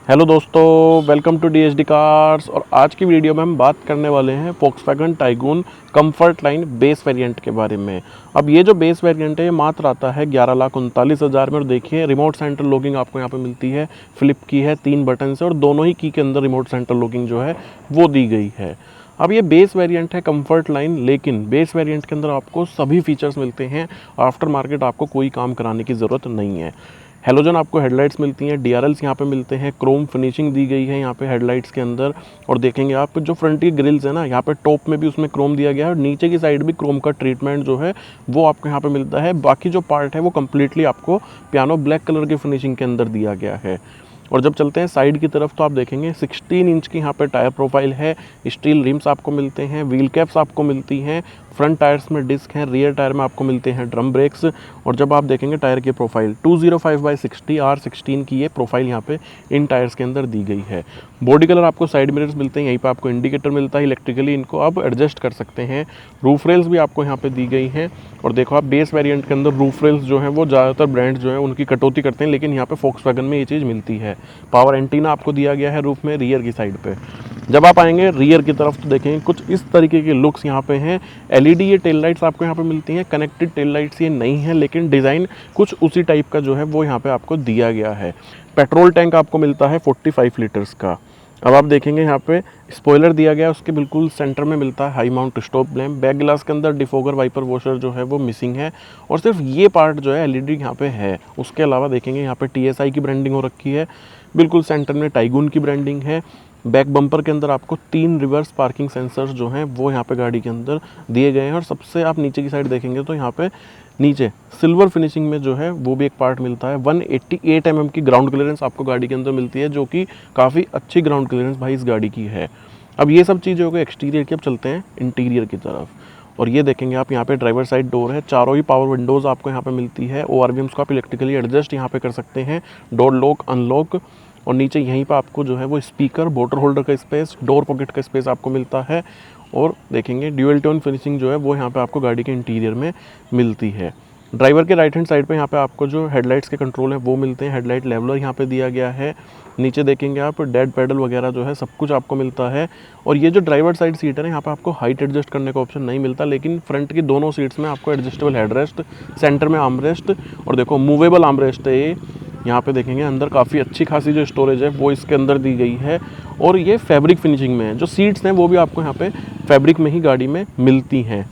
Hello दोस्तों, welcome to DSD cars. और आज की वीडियो में हम बात करने वाले हैं Volkswagen tycoon comfort line base variant के बारे में। अब ये जो बेस वेरिएंट है ये मात्र आता है 11,39,000 में। और देखिए रिमोट सेंटर लॉकिंग आपको यहाँ पे मिलती है, फ्लिप की है, 3 बटन से, और दोनों ही की के अंदर रिमोट सेंटर लॉकिंग जो है वो दी गई है। अब ये बेस वेरिएंट है कंफर्ट लाइन, लेकिन बेस वेरिएंट के अंदर आपको सभी फीचर्स मिलते हैं। आफ्टर मार्केट आपको कोई काम कराने की ज़रूरत नहीं है। हेलोजन आपको हेडलाइट्स मिलती हैं, DRLs यहाँ पे मिलते हैं, क्रोम फिनिशिंग दी गई है यहाँ पे हेडलाइट्स के अंदर। और देखेंगे आप जो फ्रंट की ग्रिल्स है ना, यहाँ पे टॉप में भी उसमें क्रोम दिया गया है और नीचे की साइड भी क्रोम का ट्रीटमेंट जो है वो आपको यहाँ पे मिलता है। बाकी जो पार्ट है वो कम्प्लीटली आपको पियानो ब्लैक कलर की फिनिशिंग के अंदर दिया गया है। और जब चलते हैं साइड की तरफ तो आप देखेंगे 16 इंच की यहाँ पे टायर प्रोफाइल है, स्टील रिम्स आपको मिलते हैं, व्हील कैप्स आपको मिलती हैं, फ्रंट टायर्स में डिस्क हैं, रियर टायर में आपको मिलते हैं ड्रम ब्रेक्स। और जब आप देखेंगे टायर की प्रोफाइल 205/60 R16 की ये प्रोफाइल यहाँ पे इन टायर्स के अंदर दी गई है। बॉडी कलर आपको साइड मिरर्स मिलते हैं, यहीं पे आपको इंडिकेटर मिलता है, इलेक्ट्रिकली इनको आप एडजस्ट कर सकते हैं। रूफ रेल्स भी आपको यहाँ पे दी गई हैं। और देखो आप बेस वेरिएंट के अंदर रूफ रेल्स जो हैं वो ज़्यादातर ब्रांड जो है उनकी कटौती करते हैं, लेकिन यहाँ पे Volkswagen में ये चीज़ मिलती है। पावर एंटीना आपको दिया गया है रूफ में रियर की साइड पे। जब आप आएंगे रियर की तरफ तो देखेंगे कुछ इस तरीके के लुक्स यहाँ पे हैं। LED ये टेल लाइट्स आपको यहाँ पे मिलती हैं, कनेक्टेड टेल लाइट्स ये नहीं है, लेकिन डिज़ाइन कुछ उसी टाइप का जो है वो यहाँ पे आपको दिया गया है। पेट्रोल टैंक आपको मिलता है 45 लीटर्स का। अब आप देखेंगे यहाँ पे स्पॉइलर दिया गया है, उसके बिल्कुल सेंटर में मिलता है high mount stop lamp. Back glass के अंदर डिफोगर वाइपर वॉशर जो है वो मिसिंग है, और सिर्फ ये पार्ट जो है LED यहाँ पे है। उसके अलावा देखेंगे यहाँ पे TSI की ब्रांडिंग हो रखी है, बिल्कुल सेंटर में टाइगून की ब्रांडिंग है। बैक बम्पर के अंदर आपको 3 रिवर्स पार्किंग सेंसर्स जो हैं वो यहाँ पे गाड़ी के अंदर दिए गए हैं। और सबसे आप नीचे की साइड देखेंगे तो यहाँ पे नीचे सिल्वर फिनिशिंग में जो है वो भी एक पार्ट मिलता है। 188 mm की ग्राउंड क्लियरेंस आपको गाड़ी के अंदर मिलती है, जो कि काफ़ी अच्छी ग्राउंड क्लियरेंस भाई इस गाड़ी की है। अब ये सब चीज़ें हो गई एक्सटीरियर की। अब चलते हैं इंटीरियर की तरफ। और ये देखेंगे आप यहाँ पे ड्राइवर साइड डोर है, चारों ही पावर विंडोज़ आपको यहाँ पे मिलती है। ORVMs को आप इलेक्ट्रिकली एडजस्ट यहाँ पे कर सकते हैं, डोर लॉक अनलॉक। और नीचे यहीं पर आपको जो है वो स्पीकर, वाटर होल्डर का स्पेस, डोर पॉकेट का स्पेस आपको मिलता है। और देखेंगे ड्यूअल टोन फिनिशिंग जो है वो यहाँ पे आपको गाड़ी के इंटीरियर में मिलती है। ड्राइवर के राइट हैंड साइड पे यहाँ पे आपको जो हेडलाइट्स के कंट्रोल हैं वो मिलते हैं, हेडलाइट लेवलर यहाँ पे दिया गया है। नीचे देखेंगे आप डेड पैडल वगैरह जो है सब कुछ आपको मिलता है। और ये जो ड्राइवर साइड सीट है ना, यहाँ पे आपको हाइट एडजस्ट करने का ऑप्शन नहीं मिलता, लेकिन फ्रंट की दोनों सीट्स में आपको एडजस्टेबल हेडरेस्ट, सेंटर में आर्मरेस्ट, और देखो मूवेबल आर्मरेस्ट है ये। यहाँ पे देखेंगे अंदर काफ़ी अच्छी खासी जो स्टोरेज है वो इसके अंदर दी गई है। और ये फैब्रिक फिनिशिंग में है, जो सीट्स हैं वो भी आपको यहाँ पे फैब्रिक में ही गाड़ी में मिलती हैं।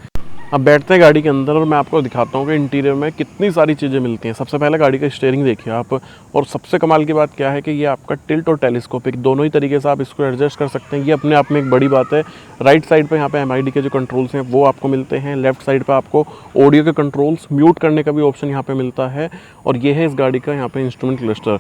अब बैठते हैं गाड़ी के अंदर और मैं आपको दिखाता हूँ कि इंटीरियर में कितनी सारी चीज़ें मिलती हैं। सबसे पहले गाड़ी का स्टीयरिंग देखिए आप, और सबसे कमाल की बात क्या है कि ये आपका टिल्ट और टेलीस्कोपिक दोनों ही तरीके से आप इसको एडजस्ट कर सकते हैं। ये अपने आप में एक बड़ी बात है। राइट साइड पे यहाँ पे MID के जो कंट्रोल्स हैं वो आपको मिलते हैं। लेफ्ट साइड पे आपको ऑडियो के कंट्रोल्स, म्यूट करने का भी ऑप्शन यहाँ पे मिलता है। और ये है इस गाड़ी का यहाँ पे इंस्ट्रूमेंट क्लस्टर,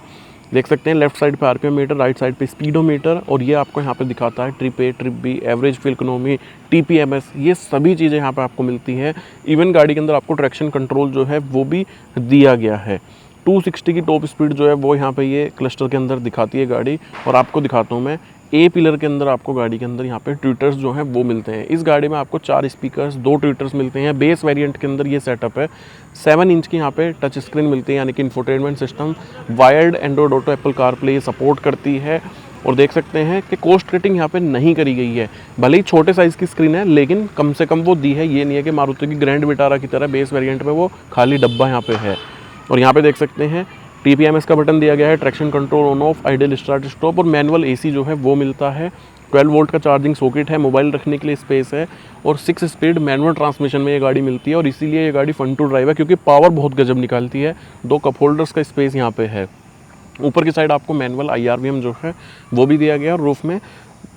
देख सकते हैं। लेफ्ट साइड पे RPM मीटर, राइट साइड पे स्पीडोमीटर, और ये आपको यहाँ पे दिखाता है trip A, trip B, average fuel economy, TPMS, ये सभी चीज़ें यहाँ पे आपको मिलती हैं। इवन गाड़ी के अंदर आपको ट्रैक्शन कंट्रोल जो है वो भी दिया गया है। 260 की टॉप स्पीड जो है वो यहाँ पे ये क्लस्टर के अंदर दिखाती है गाड़ी। और आपको दिखाता हूँ मैं A पिलर के अंदर आपको गाड़ी के अंदर यहाँ पे ट्विटर्स जो हैं वो मिलते हैं। इस गाड़ी में आपको 4 स्पीकर्स, 2 ट्विटर्स मिलते हैं। बेस वेरिएंट के अंदर ये सेटअप है। 7 इंच की यहाँ पे टच स्क्रीन मिलती है, यानी कि infotainment system, wired Android auto, Apple CarPlay support करती है। और देख सकते हैं कि कॉस्ट रेटिंग यहाँ पे नहीं करी गई है। भले ही छोटे साइज़ की स्क्रीन है, लेकिन कम से कम वो दी है। ये नहीं है कि मारुति की ग्रैंड विटारा की तरह बेस वेरिएंट में वो खाली डब्बा यहाँ पे है। और यहाँ पे देख सकते हैं TPMS का बटन दिया गया है, traction control on off, ideal start stop, और मैनुअल AC जो है वो मिलता है। 12 वोल्ट का चार्जिंग सॉकेट है, मोबाइल रखने के लिए स्पेस है, और 6 स्पीड मैनुअल ट्रांसमिशन में ये गाड़ी मिलती है। और इसीलिए ये गाड़ी फन टू ड्राइव है, क्योंकि पावर बहुत गजब निकालती है। 2 कप होल्डर्स का स्पेस यहाँ पे है। ऊपर की साइड आपको मैनुअल IRVM जो है वो भी दिया गया है। रूफ में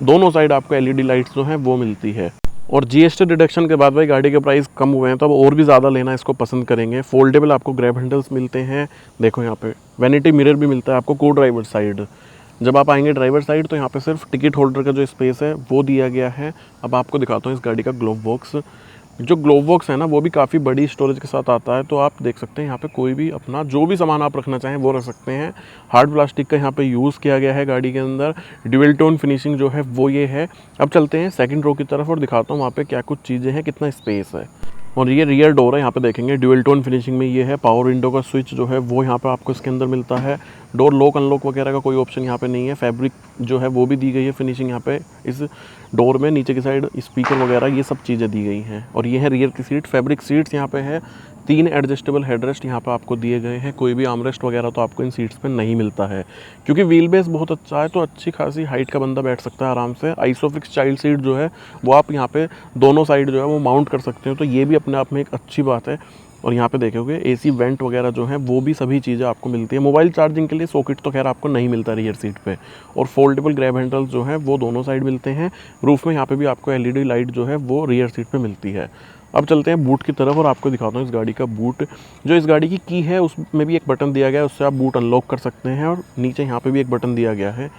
दोनों साइड आपको LED लाइट्स जो हैं वो मिलती है। और GST डिडक्शन के बाद भाई गाड़ी के प्राइस कम हुए हैं, तो अब और भी ज़्यादा लेना इसको पसंद करेंगे। फोल्डेबल आपको ग्रैब हैंडल्स मिलते हैं, देखो यहाँ पे वैनिटी मिरर भी मिलता है आपको को ड्राइवर साइड। जब आप आएंगे ड्राइवर साइड तो यहाँ पे सिर्फ टिकट होल्डर का जो स्पेस है वो दिया गया है। अब आपको दिखाता हूँ इस गाड़ी का ग्लोव बॉक्स। जो ग्लोव बॉक्स है ना वो भी काफ़ी बड़ी स्टोरेज के साथ आता है, तो आप देख सकते हैं यहाँ पे कोई भी अपना जो भी सामान आप रखना चाहें वो रख सकते हैं। हार्ड प्लास्टिक का यहाँ पे यूज़ किया गया है गाड़ी के अंदर। ड्यूअल टोन फिनिशिंग जो है वो ये है। अब चलते हैं सेकंड रो की तरफ और दिखाता हूँ वहाँ पे क्या कुछ चीज़ें हैं, कितना स्पेस है। और ये रियर डोर है, यहाँ पे देखेंगे ड्यूअल टोन फिनिशिंग में ये है। पावर विंडो का स्विच जो है वो यहाँ पे आपको इसके अंदर मिलता है। डोर लॉक अनलॉक वगैरह का कोई ऑप्शन यहाँ पे नहीं है। फैब्रिक जो है वो भी दी गई है फिनिशिंग यहाँ पे इस डोर में। नीचे की साइड स्पीकर वगैरह ये सब चीज़ें दी गई हैं। और ये है रियर की सीट, फैब्रिक सीट्स यहाँ पे है। 3 एडजस्टेबल हेडरेस्ट यहाँ पे आपको दिए गए हैं। कोई भी आर्मरेस्ट वगैरह तो आपको इन सीट्स पे नहीं मिलता है। क्योंकि व्हील बेस बहुत अच्छा है तो अच्छी खासी हाइट का बंदा बैठ सकता है आराम से। आइसोफिक्स चाइल्ड सीट जो है वो आप यहाँ पे दोनों साइड जो है वो माउंट कर सकते हो, तो ये भी अपने आप में एक अच्छी बात है। और यहाँ पे देखोगे एसी वेंट वगैरह जो है वो भी सभी चीज़ें आपको मिलती है। मोबाइल चार्जिंग के लिए सॉकेट तो खैर आपको नहीं मिलता रियर सीट पे। और फोल्डेबल ग्रैब हैंडल्स जो हैं वो दोनों साइड मिलते हैं। रूफ में यहाँ पे भी आपको एलईडी लाइट जो है वो रियर सीट पे मिलती है। अब चलते हैं बूट की तरफ और आपको दिखाता हूँ इस गाड़ी का बूट। जो इस गाड़ी की है उसमें भी एक बटन दिया गया है, उससे आप बूट अनलॉक कर सकते हैं। और नीचे यहाँ पे भी एक बटन दिया गया है।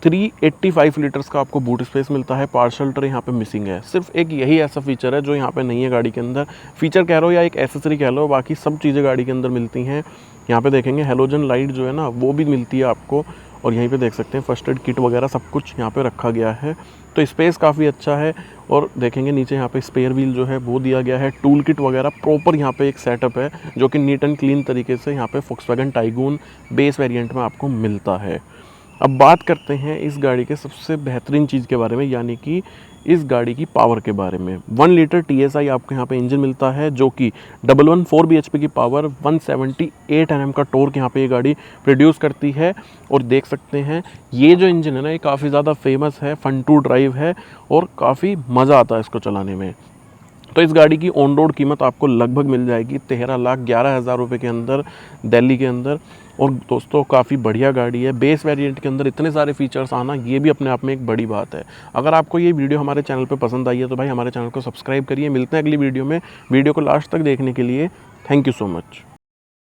385 लीटर्स का आपको बूट स्पेस मिलता है। पार्सल ट्रे यहाँ पे मिसिंग है। सिर्फ एक यही ऐसा फीचर है जो यहाँ पे नहीं है गाड़ी के अंदर। फीचर कह लो या एक एसेसरी कह लो, बाकी सब चीज़ें गाड़ी के अंदर मिलती हैं। यहाँ पे देखेंगे हेलोजन लाइट जो है ना वो भी मिलती है आपको। और यहीं पे देख सकते हैं फर्स्ट एड किट वगैरह सब कुछ यहाँ पे रखा गया है। तो स्पेस काफ़ी अच्छा है। और देखेंगे नीचे यहाँ पे स्पेयर व्हील जो है वो दिया गया है। टूल किट वगैरह प्रॉपर यहाँ पे एक सेटअप है जो कि नीट एंड क्लीन तरीके से यहाँ पे Volkswagen टाइगून बेस वेरिएंट में आपको मिलता है। अब बात करते हैं इस गाड़ी के सबसे बेहतरीन चीज़ के बारे में, यानी कि इस गाड़ी की पावर के बारे में। 1 लीटर TSI आपको यहाँ पे इंजन मिलता है जो कि 114 bhp की पावर, 178 Nm का टॉर्क यहाँ पे ये गाड़ी प्रोड्यूस करती है। और देख सकते हैं ये जो इंजन है ना ये काफ़ी ज़्यादा फेमस है, फन टू ड्राइव है और काफ़ी मज़ा आता है इसको चलाने में। तो इस गाड़ी की ऑन रोड कीमत आपको लगभग मिल जाएगी 13,11,000 रुपये के अंदर, दिल्ली के अंदर। और दोस्तों काफ़ी बढ़िया गाड़ी है। बेस वेरिएंट के अंदर इतने सारे फीचर्स आना ये भी अपने आप में एक बड़ी बात है। अगर आपको ये वीडियो हमारे चैनल पे पसंद आई है तो भाई हमारे चैनल को सब्सक्राइब करिए। मिलते हैं अगली वीडियो में। वीडियो को लास्ट तक देखने के लिए थैंक यू सो मच।